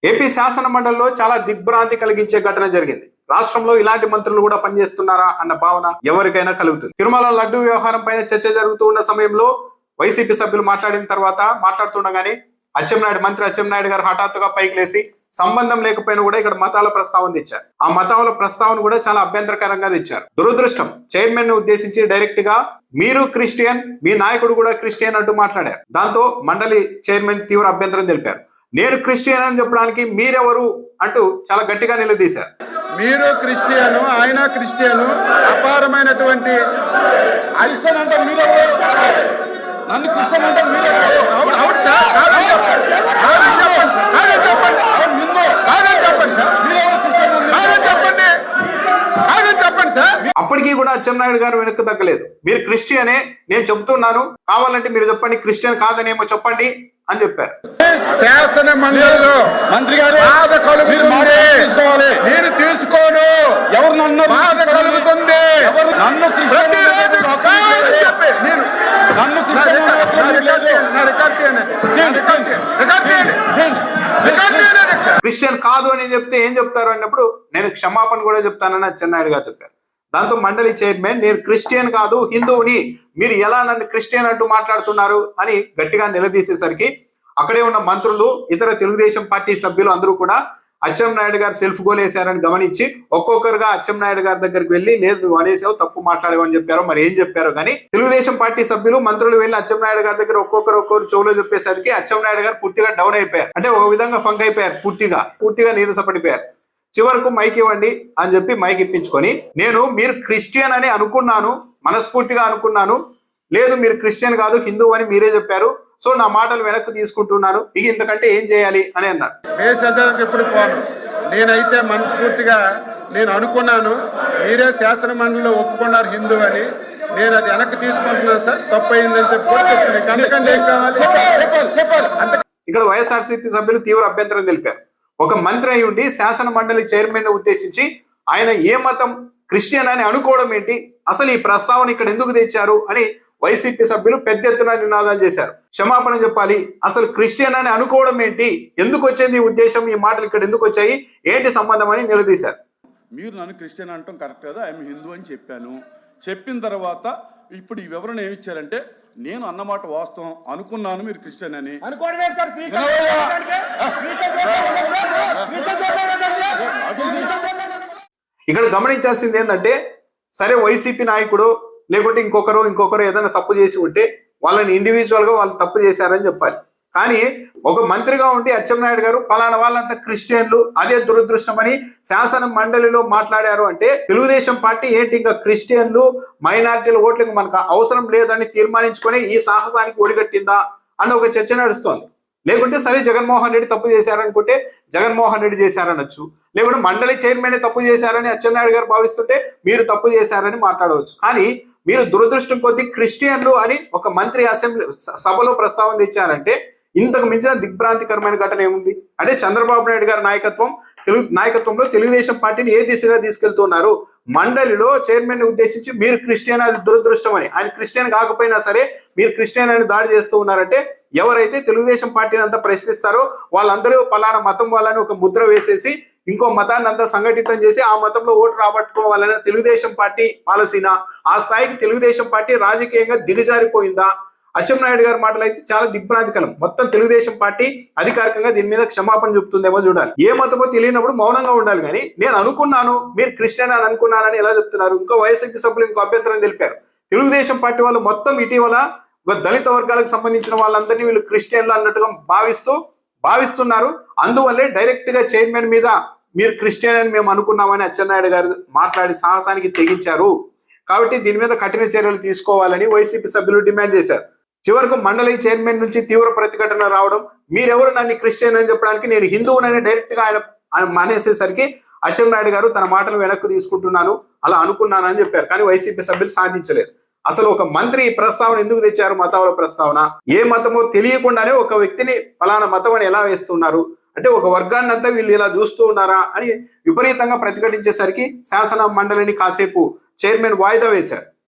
AP శాసన మండలిలో చాలా దిగ్భ్రాంతి కలిగించే ఘటన జరిగింది. రాష్ట్రంలో ఇలాంటి మంత్రులు కూడా పనిచేస్తున్నారా అన్న భావన ఎవరికైనా కలుగుతుంది. తిరుమల లడ్డు వ్యవహారం పైన చర్చ జరుగుతూ ఉన్న సమయంలో వైసీపీ సభ్యులు మాట్లాడుతుండగానే మంత్రి అచ్చెన్నాయుడు గారు హఠాత్తుగా పైకి లేసి సంబంధం లేకపోయినా కూడా ఇక్కడ మతాల ప్రస్తావన తెచ్చారు. ఆ మతాల ప్రస్తావన కూడా చాలా అభ్యంతరకరంగా తెచ్చారు. దురదృష్టం, చైర్మన్ ను ఉద్దేశించి డైరెక్ట్ గా మీరు క్రిస్టియన్, మీ నాయకుడు కూడా క్రిస్టియన్ అంటూ మాట్లాడారు. దాంతో మండలి చైర్మన్ తీవ్ర అభ్యంతరం తెలిపారు. నేను క్రిస్టియన్ అని చెప్పడానికి మీరెవరు అంటూ చాలా గట్టిగా నిలదీశారు. మీరు క్రిస్టియను, ఆయన క్రిస్టియను, అపారమైనటువంటి క్రిస్టియన్ అంటే మీరెవరు, నన్ను క్రిస్టియన్ అంటే మీరెవరు? అప్పటికీ కూడా అచ్చెన్నాయుడు గారు వెనక్కి తగ్గలేదు. మీరు క్రిస్టియనే, నేను చెబుతున్నాను, కావాలంటే మీరు చెప్పండి, క్రిస్టియన్ కాదనేమో చెప్పండి అని చెప్పారు. శాసన మండలిలో మంత్రి గారు నేను తీసుకోను, ఎవరు నన్ను బాధ కలుగుతుంది, నన్ను క్రిస్టియన్ కాదు అని చెప్తే ఏం చెప్తారు అన్నప్పుడు నేను క్షమాపణ కూడా చెప్తానని అచ్చెన్నాయుడు గారు చెప్పారు. దాంతో మండలి చైర్మన్ నేను క్రిస్టియన్ కాదు హిందువుని, మీరు ఎలా నన్ను క్రిస్టియన్ అంటూ మాట్లాడుతున్నారు అని గట్టిగా నిలదీసేసరికి అక్కడే ఉన్న మంత్రులు, ఇతర తెలుగుదేశం పార్టీ సభ్యులు అందరూ కూడా అచ్చెన్నాయుడు గారు సెల్ఫ్ గోల్ వేశారని గమనించి ఒక్కొక్కరుగా అచ్చెన్నాయుడు గారి దగ్గరికి వెళ్ళి లేదు నువ్వు అనేసావు, తప్పు మాట్లాడేవని చెప్పారో మరి ఏం చెప్పారో కానీ తెలుగుదేశం పార్టీ సభ్యులు మంత్రులు వెళ్ళి అచ్చెన్నాయుడు గారి దగ్గర ఒక్కొక్కరు చెవులో చెప్పేసరికి అచ్చెన్నాయుడు గారు పూర్తిగా డౌన్ అయిపోయారు. అంటే ఒక విధంగా ఫంక్ అయిపోయారు, పూర్తిగా నీరసపడిపోయారు. చివరకు మైక్ ఇవ్వండి అని చెప్పి మైక్ ఇప్పించుకొని నేను మీరు క్రిస్టియన్ అని అనుకున్నాను, మనస్ఫూర్తిగా అనుకున్నాను, లేదు మీరు క్రిస్టియన్ కాదు హిందువు అని మీరే చెప్పారు, సో నా మాటలు వెనక్కి తీసుకుంటున్నాను, ఇక ఇంతకంటే ఏం చేయాలి అని అన్నారు. ఎప్పుడు పోను, నేనైతే మనస్ఫూర్తిగా నేను అనుకున్నాను, మీరే శాసన మండలిలో ఒప్పుకున్నారు హిందూ అని, నేను అది వెనక్కి తీసుకుంటున్నాను సార్, తప్పు అయిందని చెప్పాలి. ఇక్కడ వైఎస్ఆర్సీపీ సభ్యులు తీవ్ర అభ్యంతరం తెలిపారు. ఒక మంత్రి అయి ఉండి శాసన మండలి చైర్మన్ ను ఉద్దేశించి ఆయన ఏ మతం క్రిస్టియన్ అని అనుకోవడం ఏంటి, అసలు ఈ ప్రస్తావన ఇక్కడ ఎందుకు తెచ్చారు అని వైసీపీ సభ్యులు పెద్ద ఎత్తున నినాదాలు చేశారు. క్షమాపణ చెప్పాలి, అసలు క్రిస్టియన్ అని అనుకోవడం ఏంటి, ఎందుకు వచ్చింది ఈ ఉద్దేశం, ఈ మాటలు ఇక్కడ ఎందుకు వచ్చాయి, ఏంటి సంబంధం అని నిలదీశారు. మీరు నన్ను క్రిస్టియన్ అంటాం కరెక్ట్ కదా, ఐఎమ్ హిందూ అని చెప్పాను. చెప్పిన తర్వాత ఇప్పుడు ఈ వివరణ ఏమి ఇచ్చారంటే నేను అన్నమాట వాస్తవం, అనుకున్నాను మీరు క్రిస్టియన్ అని. ఇక్కడ గమనించాల్సింది ఏంటంటే సరే వైసీపీ నాయకుడు లేకుంటే ఇంకొకరు ఏదైనా తప్పు చేసి ఉంటే వాళ్ళని ఇండివిజువల్ గా వాళ్ళు తప్పు చేశారని చెప్పాలి. కానీ ఒక మంత్రిగా ఉండి అచ్చెన్నాయుడు గారు పలానా వాళ్ళంతా క్రిస్టియన్లు, అదే దురదృష్టమని శాసన మండలిలో మాట్లాడారు అంటే తెలుగుదేశం పార్టీ ఏంటి ఇంకా క్రిస్టియన్లు మైనారిటీల ఓట్లకు మనకు అవసరం లేదని తీర్మానించుకొని ఈ సాహసానికి ఒడిగట్టిందా అన్న ఒక చర్చ నడుస్తోంది. లేకుంటే సరే జగన్మోహన్ రెడ్డి తప్పు చేశారనుకుంటే జగన్మోహన్ రెడ్డి చేశారనొచ్చు, లేకుంటే మండలి చైర్మన్ తప్పు చేశారని అచ్చెన్నాయుడు గారు భావిస్తుంటే మీరు తప్పు చేశారని మాట్లాడవచ్చు. కానీ మీరు దురదృష్టం కొద్దీ క్రిస్టియన్లు అని ఒక మంత్రి అసెంబ్లీ సభలో ప్రస్తావన తెచ్చారంటే ఇంతకు మించిన దిగ్భ్రాంతికరమైన ఘటన ఏముంది? అంటే చంద్రబాబు నాయుడు గారి నాయకత్వంలో తెలుగుదేశం పార్టీని ఏ దిశగా తీసుకెళ్తున్నారు? మండలిలో చైర్మన్ ని ఉద్దేశించి మీరు క్రిస్టియన్, అది దురదృష్టం అని, ఆయన క్రిస్టియన్ కాకపోయినా సరే మీరు క్రిస్టియన్ అని దాడి చేస్తూ ఉన్నారంటే ఎవరైతే తెలుగుదేశం పార్టీని అంతా ప్రశ్నిస్తారో వాళ్ళందరూ పలానా మతం వాళ్ళని ఒక ముద్ర వేసేసి ఇంకో మతాన్ని అంతా సంఘటితం చేసి ఆ మతంలో ఓటు రాబట్టుకోవాలనే తెలుగుదేశం పార్టీ పాలసీనా? ఆ స్థాయికి తెలుగుదేశం పార్టీ రాజకీయంగా దిగజారిపోయిందా? అచ్చెన్నాయుడు గారి మాటలు అయితే చాలా దిగ్భ్రాంతికరం. మొత్తం తెలుగుదేశం పార్టీ అధికారికంగా దీని మీద క్షమాపణ చెప్తుందేమో చూడాలి. ఏ మతమో తెలియనప్పుడు మౌనంగా ఉండాలి, కానీ నేను అనుకున్నాను మీరు క్రిస్టియన్ అని అనుకున్నానని ఎలా చెప్తున్నారు? ఇంకో వైసీపీ సభ్యులు ఇంకో అభ్యంతరం తెలిపారు. తెలుగుదేశం పార్టీ వాళ్ళు మొత్తం ఇటీవల దళిత వర్గాలకు సంబంధించిన వాళ్ళందరినీ వీళ్ళు క్రిస్టియన్లు అన్నట్టుగా భావిస్తున్నారు. అందువల్లే డైరెక్ట్ గా చైర్మన్ మీద మీరు క్రిస్టియన్ అని మేము అనుకున్నామని అచ్చెన్నాయుడు గారు మాట్లాడి సాహసానికి తెగించారు. కాబట్టి దీని మీద కఠిన చర్యలు తీసుకోవాలని వైసీపీ సభ్యులు డిమాండ్ చేశారు. చివరకు మండలి చైర్మన్ నుంచి తీవ్ర ప్రతిఘటన రావడం, మీరెవరు నన్ను క్రిస్టియన్ అని చెప్పడానికి, నేను హిందువునని డైరెక్ట్ గా ఆయన మానేసేసరికి అచ్చెన్నాయుడు గారు తన మాటలు వెనక్కి తీసుకుంటున్నాను, అలా అనుకున్నానని చెప్పారు. కానీ వైసీపీ సభ్యులు సాధించలేదు. అసలు ఒక మంత్రి ఈ ప్రస్తావన ఎందుకు తెచ్చారు? మతాల ప్రస్తావన ఏ మతమో తెలియకుండానే ఒక వ్యక్తిని ఫలానా మతం అని ఎలా వేస్తున్నారు అంటే ఒక వర్గాన్ని అంతా వీళ్ళు ఇలా చూస్తూ ఉన్నారా అని విపరీతంగా ప్రతిఘటించేసరికి శాసన మండలిని కాసేపు చైర్మన్ వాయిదా వేశారు.